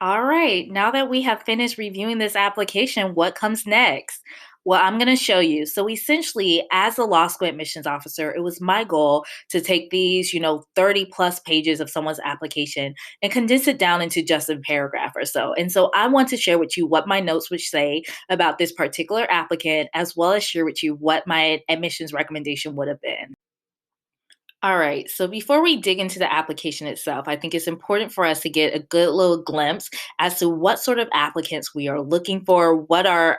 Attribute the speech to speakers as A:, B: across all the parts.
A: All right, now that we have finished reviewing this application, what comes next? Well, I'm going to show you. So, essentially, as a law school admissions officer, it was my goal to take these, 30 plus pages of someone's application and condense it down into just a paragraph or so. And so, I want to share with you what my notes would say about this particular applicant, as well as share with you what my admissions recommendation would have been. All right. So before we dig into the application itself, I think it's important for us to get a good little glimpse as to what sort of applicants we are looking for, what our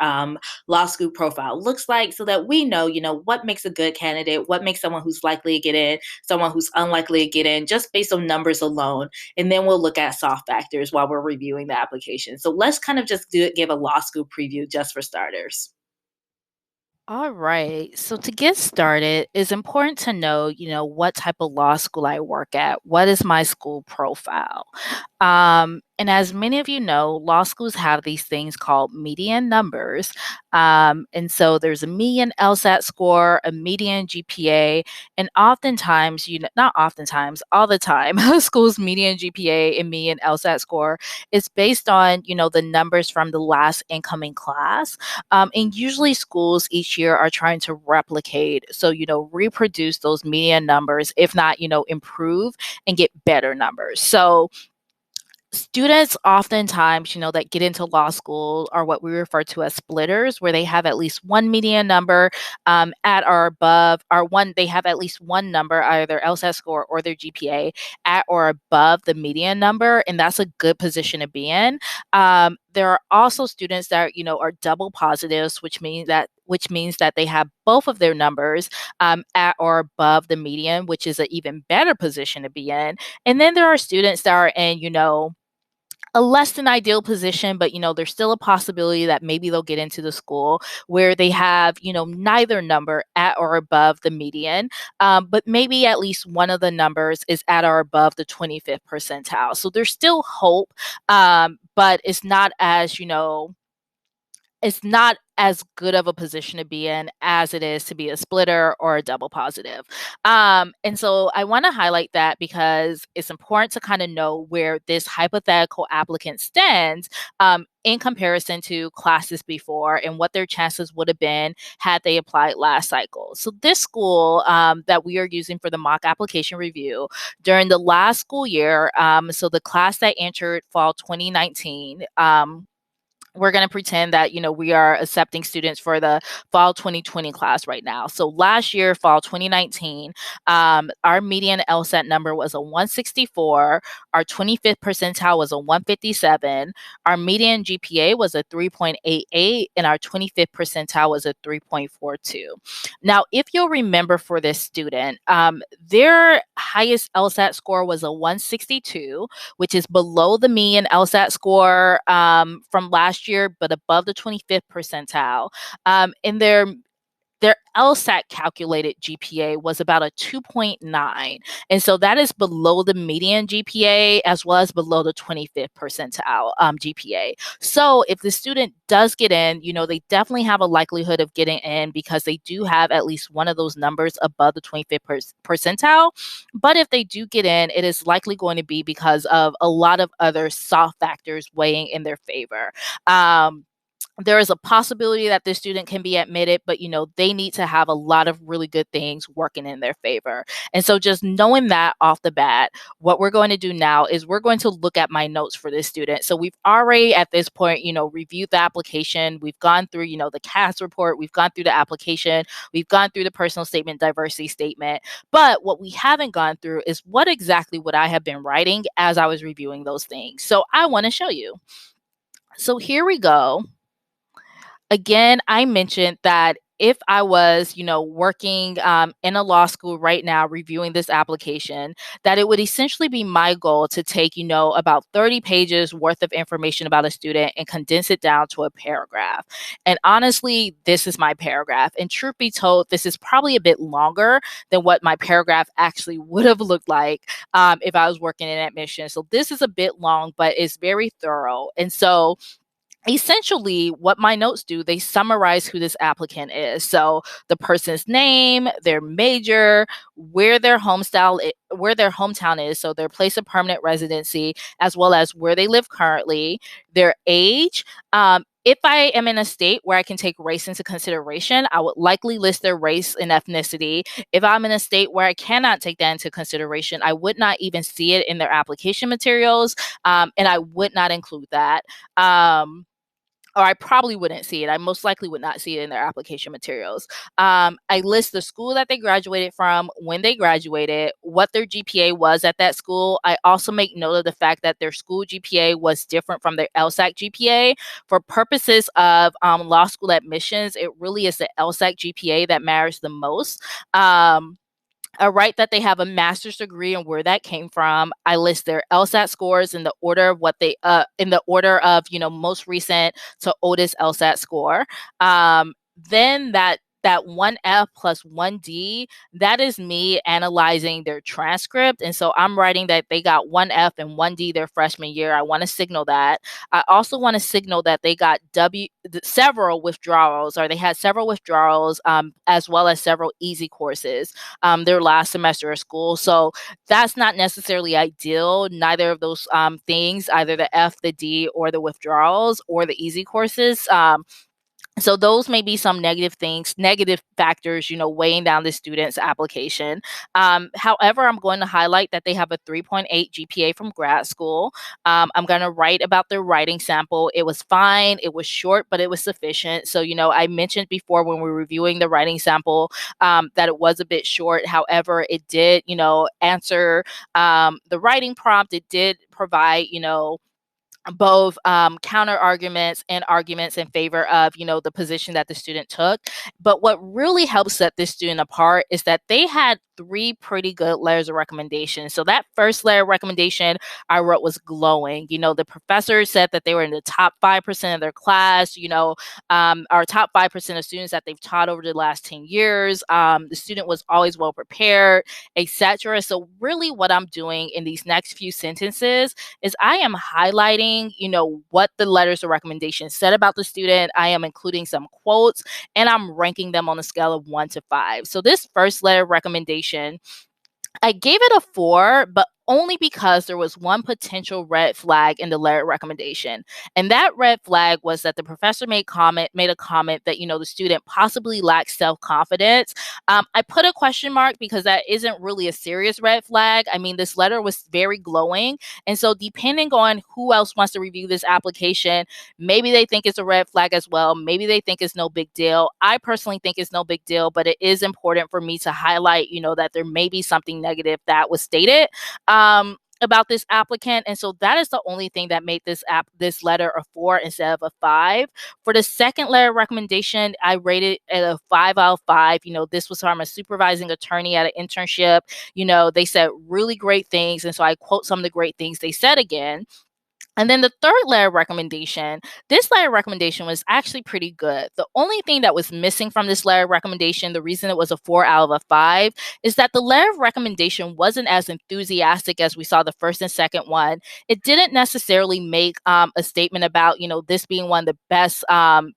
A: law school profile looks like, so that we know, what makes a good candidate, what makes someone who's likely to get in, someone who's unlikely to get in, just based on numbers alone. And then we'll look at soft factors while we're reviewing the application. So let's kind of just give a law school preview just for starters.
B: All right. So to get started, it's important to know, what type of law school I work at. What is my school profile? And as many of you know, law schools have these things called median numbers. And so there's a median LSAT score, a median GPA, and oftentimes, not oftentimes, all the time, schools' median GPA and median LSAT score is based on, the numbers from the last incoming class. And usually schools each year are trying to replicate, so, reproduce those median numbers, if not, improve and get better numbers. So students oftentimes, that get into law school are what we refer to as splitters, where they have at least one median number at or above, or they have at least one number, either their LSAT score or their GPA, at or above the median number, and that's a good position to be in. There are also students that are double positives, which means that they have both of their numbers at or above the median, which is an even better position to be in. And then there are students that are in, a less than ideal position, but there's still a possibility that maybe they'll get into the school where they have, neither number at or above the median, but maybe at least one of the numbers is at or above the 25th percentile. So there's still hope, but it's not as good of a position to be in as it is to be a splitter or a double positive. And so I want to highlight that because it's important to kind of know where this hypothetical applicant stands in comparison to classes before and what their chances would have been had they applied last cycle. So this school that we are using for the mock application review during the last school year, so the class that entered fall 2019, we're going to pretend that we are accepting students for the fall 2020 class right now. So last year, fall 2019, our median LSAT number was a 164. Our 25th percentile was a 157. Our median GPA was a 3.88, and our 25th percentile was a 3.42. Now, if you'll remember, for this student, their highest LSAT score was a 162, which is below the median LSAT score from last year, but above the 25th percentile. And their LSAT calculated GPA was about a 2.9. And so that is below the median GPA as well as below the 25th percentile GPA. So if the student does get in, they definitely have a likelihood of getting in because they do have at least one of those numbers above the 25th percentile. But if they do get in, it is likely going to be because of a lot of other soft factors weighing in their favor. There is a possibility that this student can be admitted, but they need to have a lot of really good things working in their favor. And so just knowing that off the bat, what we're going to do now is we're going to look at my notes for this student. So we've already at this point, reviewed the application. We've gone through, the CAS report. We've gone through the application. We've gone through the personal statement, diversity statement. But what we haven't gone through is what exactly would I have been writing as I was reviewing those things. So I want to show you. So here we go. Again, I mentioned that if I was, working in a law school right now, reviewing this application, that it would essentially be my goal to take, about 30 pages worth of information about a student and condense it down to a paragraph. And honestly, this is my paragraph. And truth be told, this is probably a bit longer than what my paragraph actually would have looked like if I was working in admission. So this is a bit long, but it's very thorough. And so essentially what my notes do, they summarize who this applicant is. So the person's name, their major, where their hometown is, so their place of permanent residency, as well as where they live currently, their age. If I am in a state where I can take race into consideration, I would likely list their race and ethnicity. If I'm in a state where I cannot take that into consideration, I would not even see it in their application materials, and I would not include that. Or I probably wouldn't see it. I most likely would not see it in their application materials. I list the school that they graduated from, when they graduated, what their GPA was at that school. I also make note of the fact that their school GPA was different from their LSAT GPA. For purposes of law school admissions, it really is the LSAT GPA that matters the most. I write that they have a master's degree and where that came from. I list their LSAT scores in the order of what they in the order of most recent to oldest LSAT score. Then that one F plus one D, that is me analyzing their transcript. And so I'm writing that they got one F and one D their freshman year. I want to signal that. I also want to signal that they got several withdrawals, or they had several withdrawals, as well as several easy courses their last semester of school. So that's not necessarily ideal. Neither of those things, either the F, the D, or the withdrawals, or the easy courses. So those may be some negative things, negative factors, weighing down the student's application. However, I'm going to highlight that they have a 3.8 GPA from grad school. I'm going to write about their writing sample. It was fine. It was short, but it was sufficient. So, I mentioned before when we were reviewing the writing sample that it was a bit short. However, it did, answer the writing prompt. It did provide, both counter arguments and arguments in favor of the position that the student took. But what really helps set this student apart is that they had 3 pretty good letters of recommendation. So that first letter of recommendation I wrote was glowing. The professor said that they were in the top 5% of their class, our top 5% of students that they've taught over the last 10 years. The student was always well prepared, etc. So really what I'm doing in these next few sentences is I am highlighting, what the letters of recommendation said about the student. I am including some quotes, and I'm ranking them on a scale of 1 to 5. So this first letter of recommendation, I gave it a 4, but only because there was one potential red flag in the letter recommendation. And that red flag was that the professor made a comment that, the student possibly lacks self-confidence. I put a question mark because that isn't really a serious red flag. I mean, this letter was very glowing. And so depending on who else wants to review this application, maybe they think it's a red flag as well. Maybe they think it's no big deal. I personally think it's no big deal, but it is important for me to highlight, that there may be something negative that was stated about this applicant. And so that is the only thing that made this letter a 4 instead of a 5. For the second letter recommendation, I rated it a 5 out of 5. This was from a supervising attorney at an internship. They said really great things. And so I quote some of the great things they said again. And then the third letter recommendation, this letter recommendation was actually pretty good. The only thing that was missing from this letter recommendation, the reason it was a 4 out of a 5, is that the letter recommendation wasn't as enthusiastic as we saw the first and second one. It didn't necessarily make a statement about, this being one of the best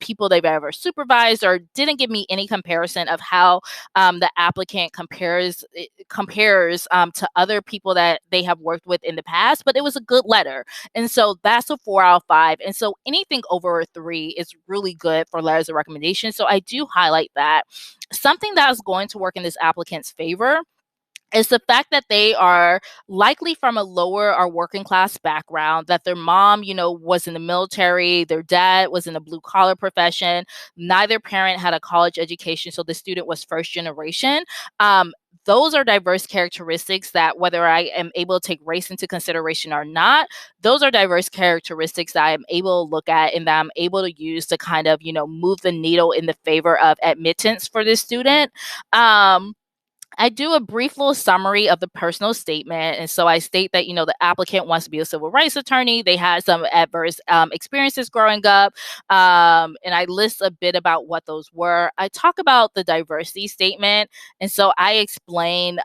B: people they've ever supervised, or didn't give me any comparison of how the applicant compares to other people that they have worked with in the past, but it was a good letter. And so that's a 4 out of 5. And so anything over a 3 is really good for letters of recommendation. So I do highlight that. Something that is going to work in this applicant's favor is the fact that they are likely from a lower or working class background, that their mom, was in the military, their dad was in a blue collar profession, neither parent had a college education, so the student was first generation. Those are diverse characteristics that, whether I am able to take race into consideration or not, those are diverse characteristics that I am able to look at and that I'm able to use to kind of, move the needle in the favor of admittance for this student. I do a brief little summary of the personal statement. And so I state that, the applicant wants to be a civil rights attorney. They had some adverse experiences growing up. And I list a bit about what those were. I talk about the diversity statement. And so I explain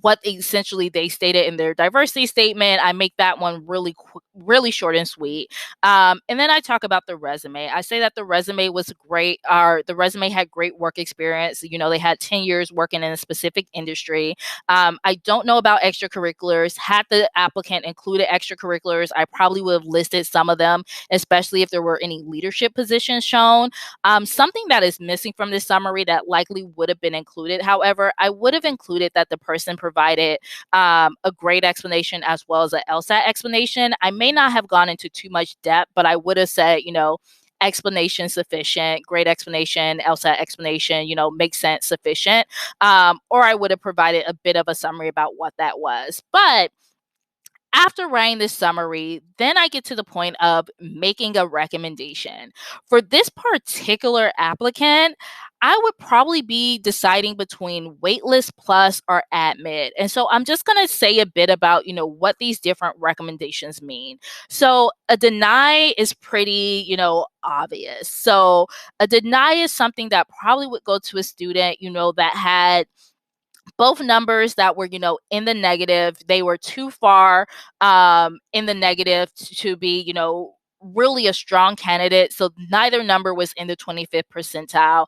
B: what essentially they stated in their diversity statement. I make that one really short and sweet. And then I talk about the resume. I say that the resume was great. The resume had great work experience. They had 10 years working in a specific industry. I don't know about extracurriculars. Had the applicant included extracurriculars, I probably would have listed some of them, especially if there were any leadership positions shown. Something that is missing from this summary that likely would have been included, however, I would have included that the person provided a grade explanation as well as an LSAT explanation. I may not have gone into too much depth, but I would have said, explanation sufficient, grade explanation, LSAT explanation, makes sense, sufficient. Or I would have provided a bit of a summary about what that was. But after writing this summary, then I get to the point of making a recommendation. For this particular applicant, I would probably be deciding between waitlist plus or admit. And so I'm just going to say a bit about, what these different recommendations mean. So a deny is pretty, obvious. So a deny is something that probably would go to a student, that had both numbers that were, in the negative. They were too far in the negative to be, really a strong candidate. So neither number was in the 25th percentile.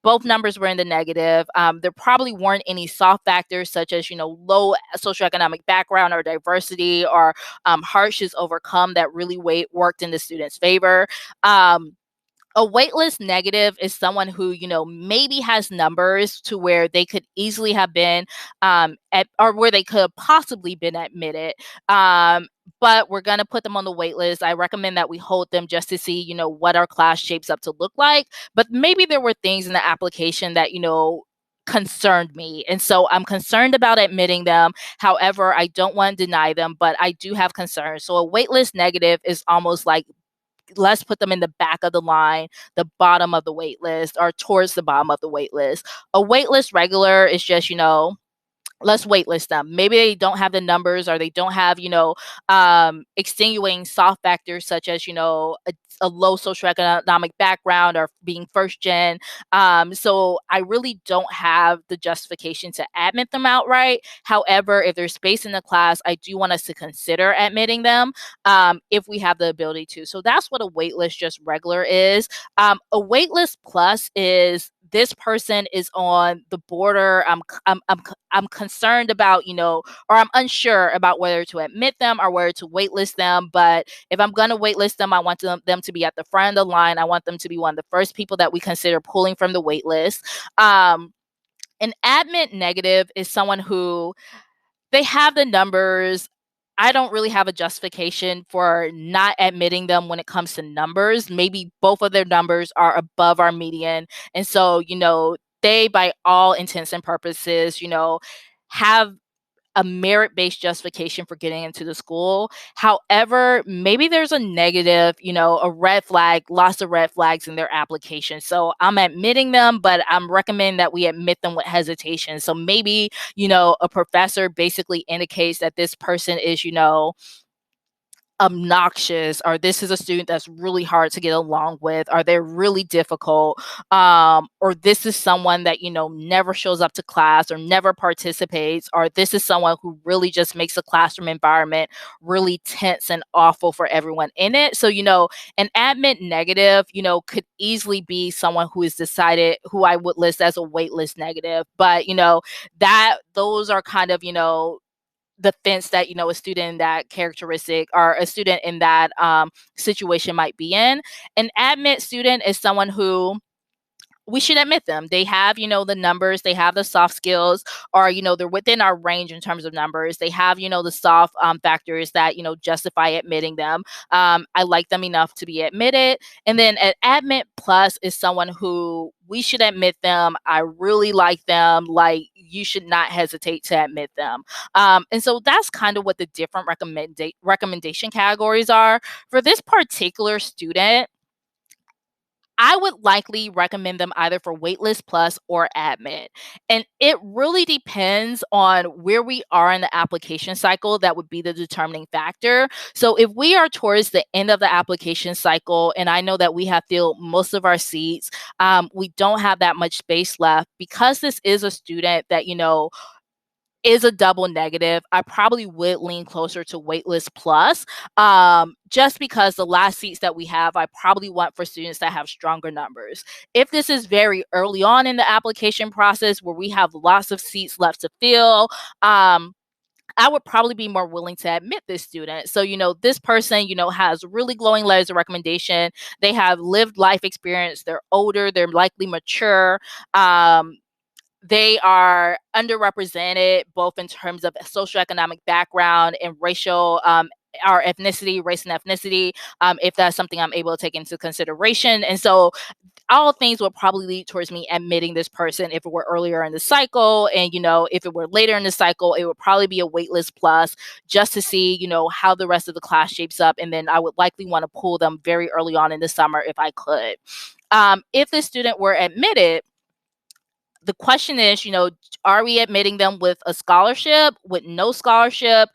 B: Both numbers were in the negative. There probably weren't any soft factors such as, low socioeconomic background or diversity or hardships overcome that really worked in the student's favor. A waitlist negative is someone who, maybe has numbers to where they could easily have been or where they could have possibly been admitted. But we're going to put them on the wait list. I recommend that we hold them just to see, what our class shapes up to look like. But maybe there were things in the application that, concerned me. And so I'm concerned about admitting them. However, I don't want to deny them, but I do have concerns. So a waitlist negative is almost like, let's put them in the back of the line, the bottom of the wait list, or towards the bottom of the wait list. A wait list regular is just, let's waitlist them. Maybe they don't have the numbers or they don't have, extenuating soft factors such as, a low socioeconomic background or being first gen. So I really don't have the justification to admit them outright. However, if there's space in the class, I do want us to consider admitting them if we have the ability to. So that's what a waitlist just regular is. A waitlist plus is this person is on the border. I'm concerned about, or I'm unsure about whether to admit them or whether to waitlist them. But if I'm going to waitlist them, I want them to be at the front of the line. I want them to be one of the first people that we consider pulling from the waitlist. An admit negative is someone who they have the numbers. I don't really have a justification for not admitting them when it comes to numbers. Maybe both of their numbers are above our median. And so, they, by all intents and purposes, have a merit-based justification for getting into the school. However, maybe there's a negative, a red flag, lots of red flags in their application. So I'm admitting them, but I'm recommending that we admit them with hesitation. So maybe, a professor basically indicates that this person is, obnoxious, or this is a student that's really hard to get along with, or they're really difficult, or this is someone that never shows up to class or never participates, or this is someone who really just makes the classroom environment really tense and awful for everyone in it. So an admit negative could easily be someone who is decided, who I would list as a waitlist negative. But that those are kind of the fence that a student in that characteristic or a student in that situation might be in. An admit student is someone who we should admit them. They have, the numbers, they have the soft skills, or, they're within our range in terms of numbers. They have, the soft factors that, justify admitting them. I like them enough to be admitted. And then an admit plus is someone who we should admit them. I really like them. Like, you should not hesitate to admit them. And so that's kind of what the different recommendation categories are. For this particular student, I would likely recommend them either for waitlist plus or admit. And it really depends on where we are in the application cycle. That would be the determining factor. So if we are towards the end of the application cycle, and I know that we have filled most of our seats, we don't have that much space left because this is a student that, is a double negative, I probably would lean closer to waitlist plus, just because the last seats that we have, I probably want for students that have stronger numbers. If this is very early on in the application process where we have lots of seats left to fill, I would probably be more willing to admit this student. So, this person, has really glowing letters of recommendation. They have lived life experience. They're older. They're likely mature. Um, they are underrepresented both in terms of socioeconomic background and racial our ethnicity, race and ethnicity, if that's something I'm able to take into consideration. And so all things will probably lead towards me admitting this person if it were earlier in the cycle. And, if it were later in the cycle, it would probably be a waitlist plus just to see, how the rest of the class shapes up. And then I would likely want to pull them very early on in the summer if I could. If the student were admitted, the question is, are we admitting them with a scholarship, with no scholarship?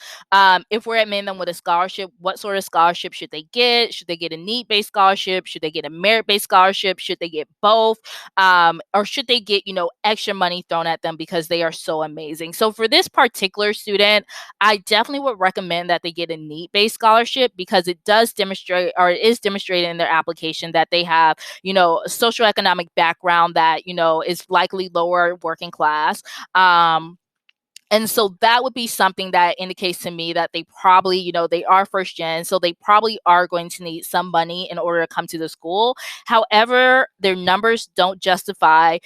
B: If we're admitting them with a scholarship, what sort of scholarship should they get? Should they get a need-based scholarship? Should they get a merit-based scholarship? Should they get both? Or should they get, extra money thrown at them because they are so amazing? So for this particular student, I definitely would recommend that they get a need-based scholarship because it does demonstrate, or it is demonstrated in their application that they have, a socioeconomic background that, is likely lower working class. And so that would be something that indicates to me that they probably, they are first gen. So they probably are going to need some money in order to come to the school. However, their numbers don't justify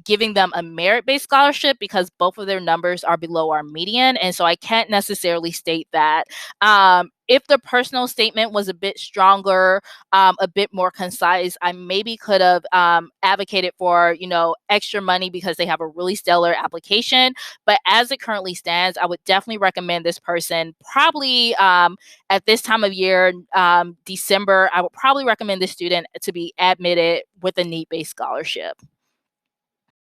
B: giving them a merit-based scholarship because both of their numbers are below our median. And so I can't necessarily state that. If the personal statement was a bit stronger, a bit more concise, I maybe could have advocated for, extra money because they have a really stellar application. But as it currently stands, I would definitely recommend this person probably at this time of year, December, I would probably recommend this student to be admitted with a need-based scholarship.